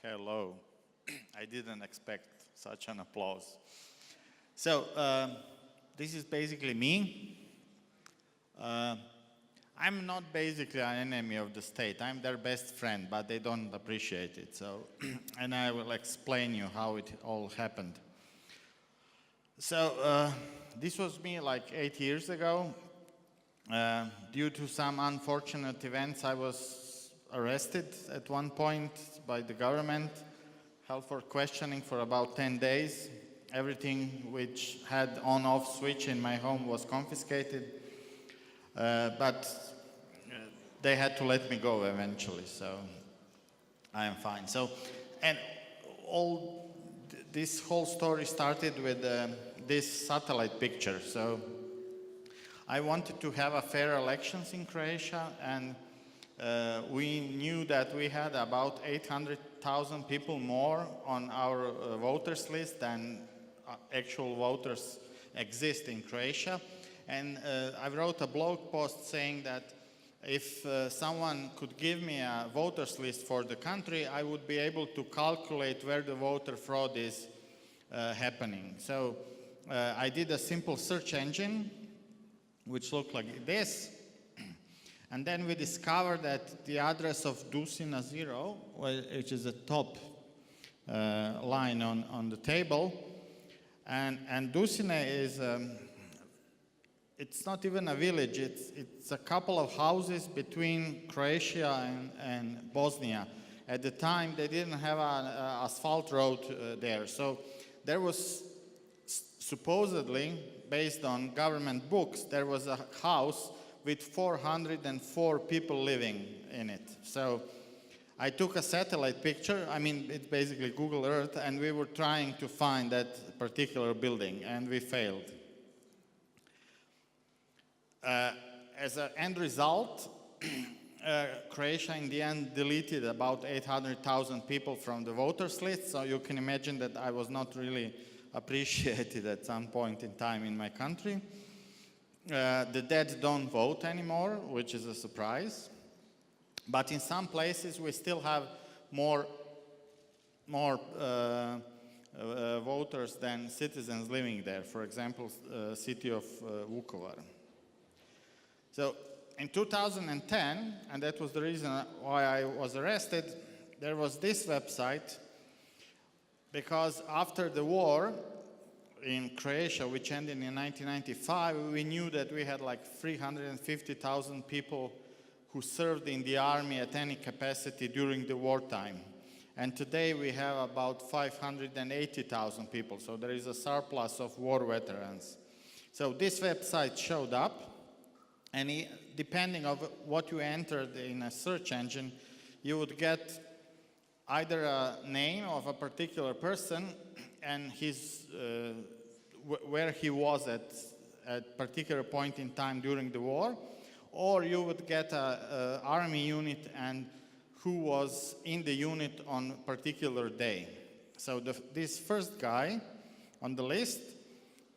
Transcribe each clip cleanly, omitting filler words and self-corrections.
Hello. I didn't expect such an applause. So, this is basically me. I'm not basically an enemy of the state. I'm their best friend, but they don't appreciate it. So, and I will explain you how it all happened. So, this was me like 8 years ago. Due to some unfortunate events, I was arrested at one point by the government, held for questioning for about 10 days. Everything which had on-off switch in my home was confiscated, but they had to let me go eventually, so I am fine. So, and this whole story started with this satellite picture. So, I wanted to have a fair elections in Croatia, and we knew that we had about 800,000 people more on our voters list than actual voters exist in Croatia. And I wrote a blog post saying that if someone could give me a voters list for the country, I would be able to calculate where the voter fraud is happening. So I did a simple search engine which looked like this. And then we discovered that the address of Dusina 0, which is the top line on the table, and Dusina is, it's not even a village, it's a couple of houses between Croatia and Bosnia. At the time, they didn't have an asphalt road there. So there was supposedly, based on government books, there was a house with 404 people living in it. So I took a satellite picture, I mean, it's basically Google Earth, and we were trying to find that particular building, and we failed. As an end result, Croatia in the end deleted about 800,000 people from the voters list, so you can imagine that I was not really appreciated at some point in time in my country. The dead don't vote anymore, which is a surprise. But in some places we still have more voters than citizens living there. For example, city of Vukovar. So in 2010, and that was the reason why I was arrested, there was this website, because after the war in Croatia, which ended in 1995, we knew that we had like 350,000 people who served in the army at any capacity during the wartime. And today we have about 580,000 people, so there is a surplus of war veterans. So this website showed up, and depending on what you entered in a search engine, you would get either a name of a particular person and his, where he was at a particular point in time during the war, or you would get an army unit and who was in the unit on a particular day. So this first guy on the list,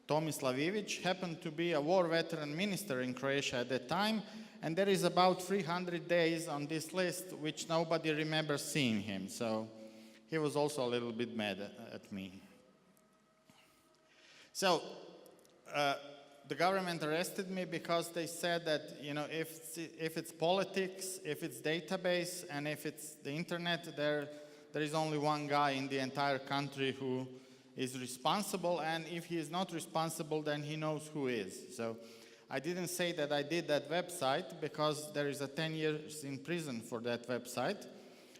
Tomislav Ivić, happened to be a war veteran minister in Croatia at that time, and there is about 300 days on this list which nobody remembers seeing him. So he was also a little bit mad at me. So the government arrested me because they said that, you know, if it's politics, if it's database, and if it's the internet, there is only one guy in the entire country who is responsible, and if he is not responsible, then he knows who is. So I didn't say that I did that website because there is a 10 years in prison for that website,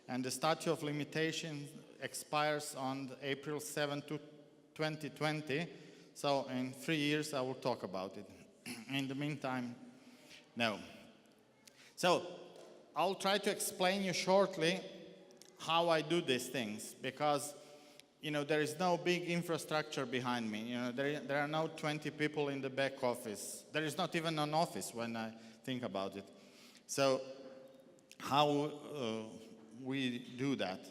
and the statute of limitations expires on April 7, 2020. So in 3 years, I will talk about it. In the meantime, no. So I'll try to explain you shortly how I do these things, because, you know, there is no big infrastructure behind me. You know, there are no 20 people in the back office. There is not even an office when I think about it. So how we do that?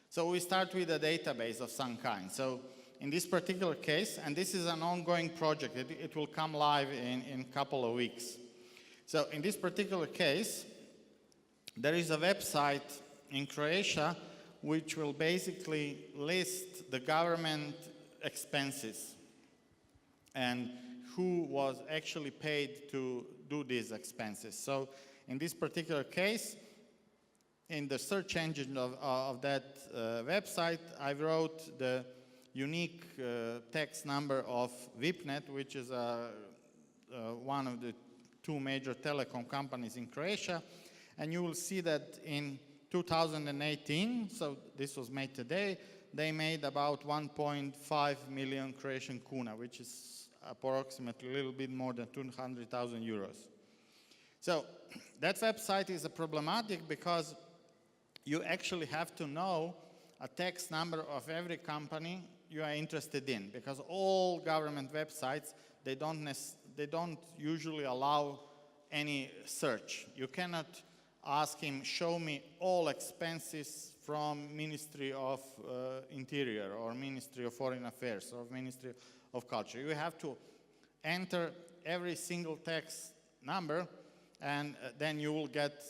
So we start with a database of some kind. So in this particular case, and this is an ongoing project, it will come live in a couple of weeks. So in this particular case, there is a website in Croatia which will basically list the government expenses and who was actually paid to do these expenses. So in this particular case, in the search engine of that website, I wrote the unique text number of VIPNet, which is one of the two major telecom companies in Croatia. And you will see that in 2018, so this was made today, they made about 1.5 million Croatian kuna, which is approximately a little bit more than 200,000 euros. So that website is problematic because you actually have to know a text number of every company you are interested in, because all government websites, they don't usually allow any search. You cannot ask him, show me all expenses from Ministry of Interior or Ministry of Foreign Affairs or Ministry of Culture. You have to enter every single text number, and then you will get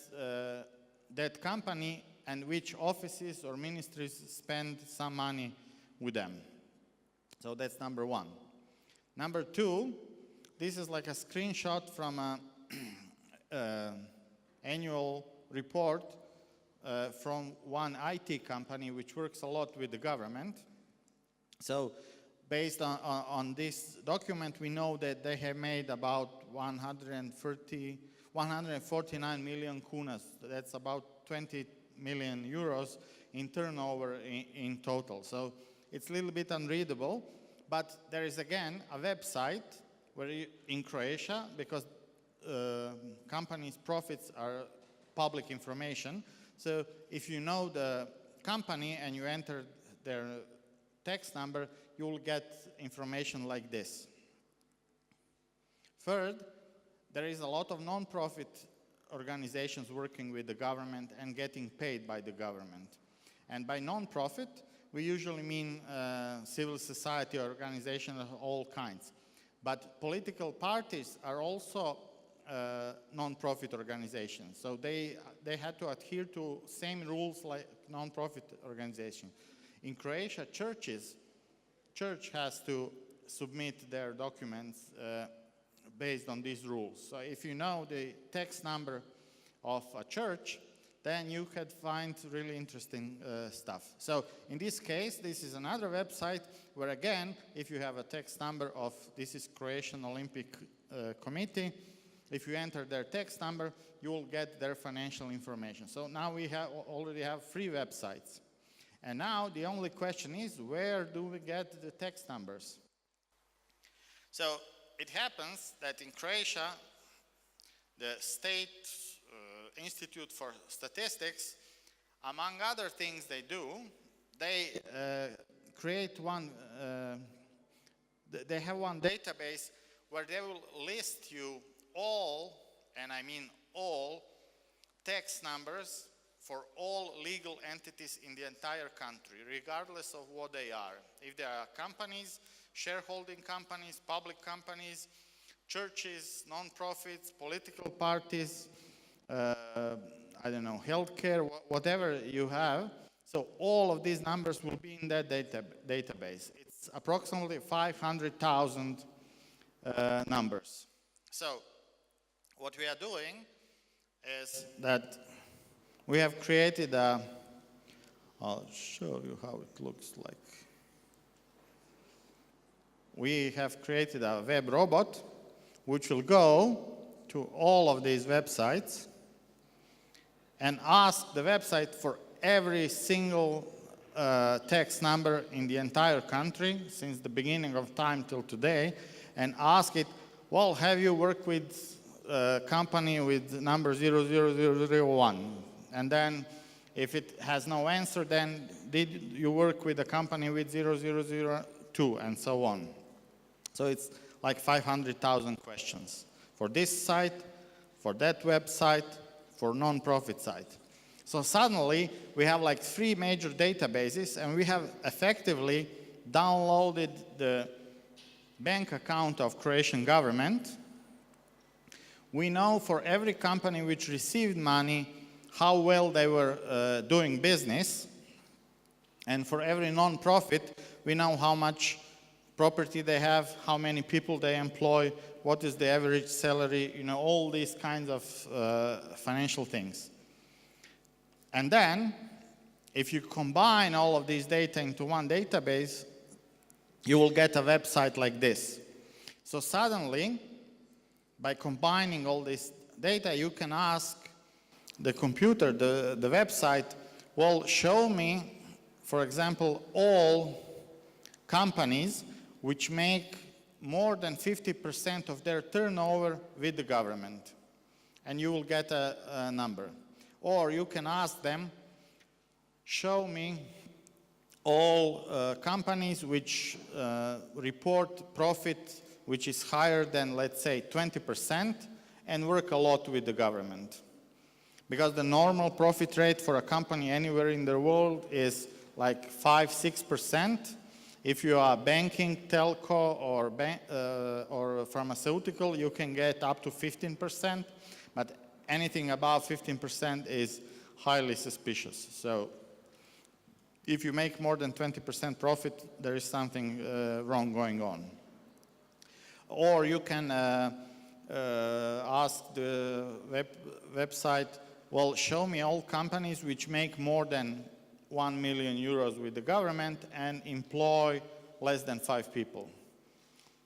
that company and which offices or ministries spend some money with them. So that's number one. Number two, this is like a screenshot from an annual report from one IT company which works a lot with the government. So based on this document, we know that they have made about 149 million kunas. That's about 20 million euros in turnover in total. So it's a little bit unreadable, but there is again a website where in Croatia, because companies' profits are public information. So if you know the company and you enter their text number, you will get information like this. Third, there is a lot of non-profit organizations working with the government and getting paid by the government. And by non-profit, we usually mean civil society organizations of all kinds. But political parties are also non-profit organizations. So they had to adhere to same rules like non-profit organization. In Croatia, church has to submit their documents based on these rules. So if you know the text number of a church, then you could find really interesting stuff. So in this case, this is another website where again, if you have a text number of, this is Croatian Olympic Committee, if you enter their text number, you will get their financial information. So now we already have 3 websites. And now the only question is, where do we get the text numbers? So it happens that in Croatia, the State Institute for Statistics, among other things they do, they create one, they have one database where they will list you all, and I mean all, text numbers for all legal entities in the entire country, regardless of what they are. If they are companies, shareholding companies, public companies, churches, non-profits, political parties, I don't know, healthcare, whatever you have. So all of these numbers will be in that database. It's approximately 500,000 numbers. So what we are doing is that we have created a, I'll show you how it looks like. We have created a web robot which will go to all of these websites and ask the website for every single text number in the entire country since the beginning of time till today, and ask it, well, have you worked with a company with number 00001? And then if it has no answer, then did you work with a company with 0002 and so on. So it's like 500,000 questions for this site, for that website, for non-profit site. So suddenly we have like 3 major databases, and we have effectively downloaded the bank account of Croatian government. We know for every company which received money how well they were doing business. And for every non-profit, we know how much property they have, how many people they employ, what is the average salary, you know, all these kinds of financial things. And then, if you combine all of these data into one database, you will get a website like this. So suddenly, by combining all this data, you can ask the computer, the website, well, show me, for example, all companies which make more than 50% of their turnover with the government. And you will get a number. Or you can ask them, show me all companies which report profit which is higher than, let's say, 20% and work a lot with the government. Because the normal profit rate for a company anywhere in the world is like 5–6%. If you are banking, telco, or pharmaceutical, you can get up to 15%. But anything above 15% is highly suspicious. So if you make more than 20% profit, there is something wrong going on. Or you can ask the website, well, show me all companies which make more than 1 million euros with the government and employ less than 5 people.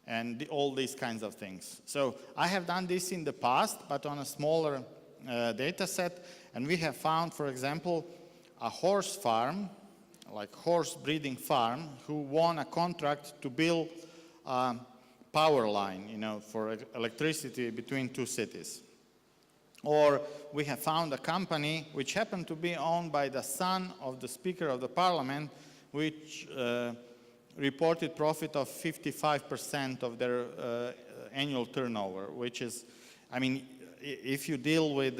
And all these kinds of things. So I have done this in the past, but on a smaller data set. And we have found, for example, a horse farm, like horse breeding farm, who won a contract to build a power line, you know, for electricity between 2 cities. Or we have found a company which happened to be owned by the son of the Speaker of the Parliament, which reported profit of 55% of their annual turnover, which is, I mean, if you deal with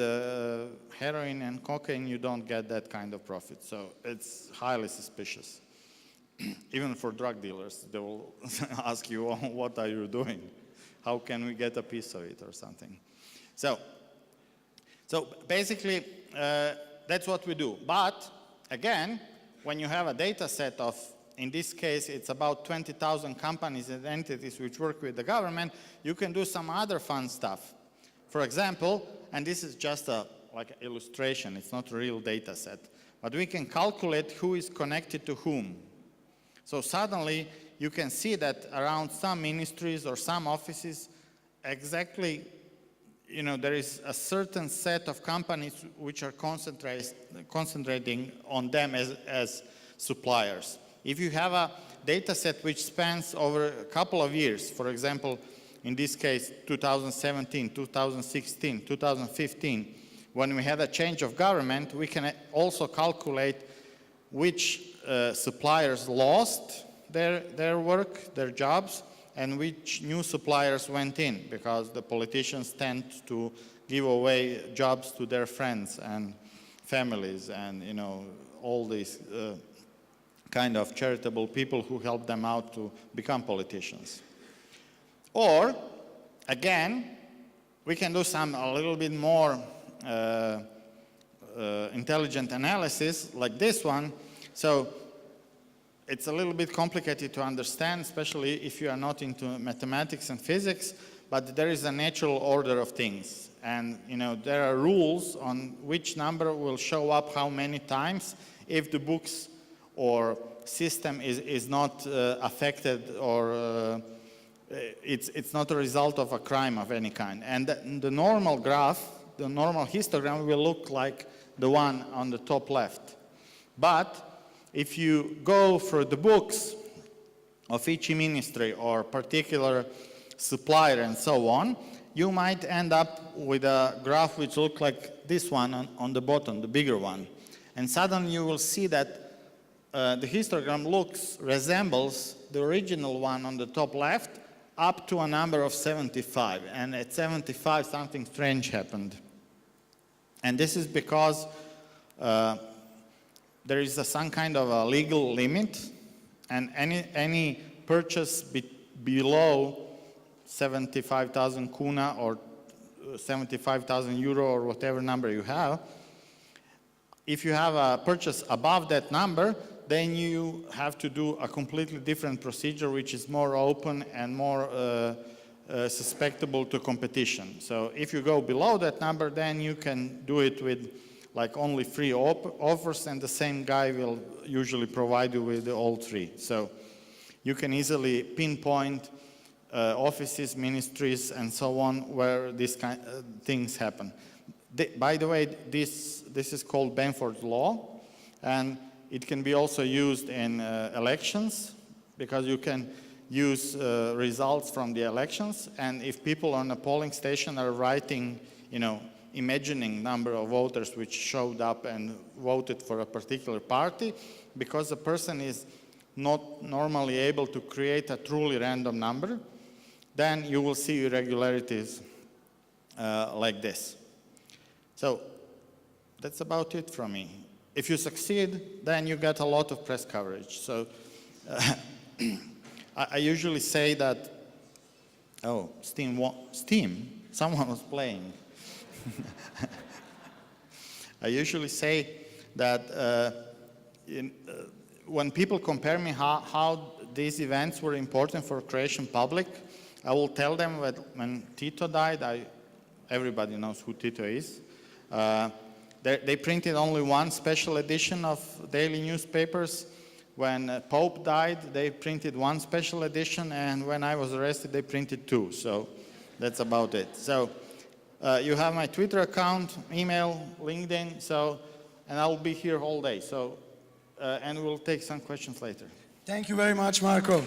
heroin and cocaine, you don't get that kind of profit. So it's highly suspicious. Even for drug dealers, they will ask you, oh, what are you doing? How can we get a piece of it or something? So basically, that's what we do. But again, when you have a data set of, in this case, it's about 20,000 companies and entities which work with the government, you can do some other fun stuff. For example, and this is just like an illustration, it's not a real data set, but we can calculate who is connected to whom. So suddenly, you can see that around some ministries or some offices, exactly, you know, there is a certain set of companies which are concentrating on them as suppliers. If you have a data set which spans over a couple of years, for example, in this case, 2017, 2016, 2015, when we had a change of government, we can also calculate which suppliers lost their work, their jobs, and which new suppliers went in, because the politicians tend to give away jobs to their friends and families and, you know, all these kind of charitable people who help them out to become politicians. Or, again, we can do a little bit more intelligent analysis like this one. So it's a little bit complicated to understand, especially if you are not into mathematics and physics, but there is a natural order of things. And, you know, there are rules on which number will show up how many times if the books or system is not affected, or it's not a result of a crime of any kind. And the normal graph, the normal histogram will look like the one on the top left. But if you go through the books of each ministry or particular supplier and so on, you might end up with a graph which looks like this one on the bottom, the bigger one. And suddenly you will see that the histogram resembles the original one on the top left up to a number of 75. And at 75, something strange happened. And this is because there is some kind of a legal limit, and any purchase below 75,000 kuna or 75,000 euro or whatever number you have, if you have a purchase above that number, then you have to do a completely different procedure, which is more open and more susceptible to competition. So if you go below that number, then you can do it with like only 3 offers, and the same guy will usually provide you with all 3. So you can easily pinpoint offices, ministries, and so on, where these kind of things happen. By the way, this is called Benford's Law, and it can be also used in elections, because you can use results from the elections, and if people on a polling station are writing, imagining number of voters which showed up and voted for a particular party, because the person is not normally able to create a truly random number, then you will see irregularities like this. So that's about it from me. If you succeed, then you get a lot of press coverage. So I usually say that, oh, Steam, someone was playing. I usually say that when people compare me how these events were important for Croatian public, I will tell them that when Tito died, everybody knows who Tito is. They printed only 1 special edition of daily newspapers. When Pope died, they printed 1 special edition, and when I was arrested, they printed 2. So that's about it. So you have my Twitter account, email, LinkedIn, and I'll be here all day. So, and we'll take some questions later. Thank you very much, Marko.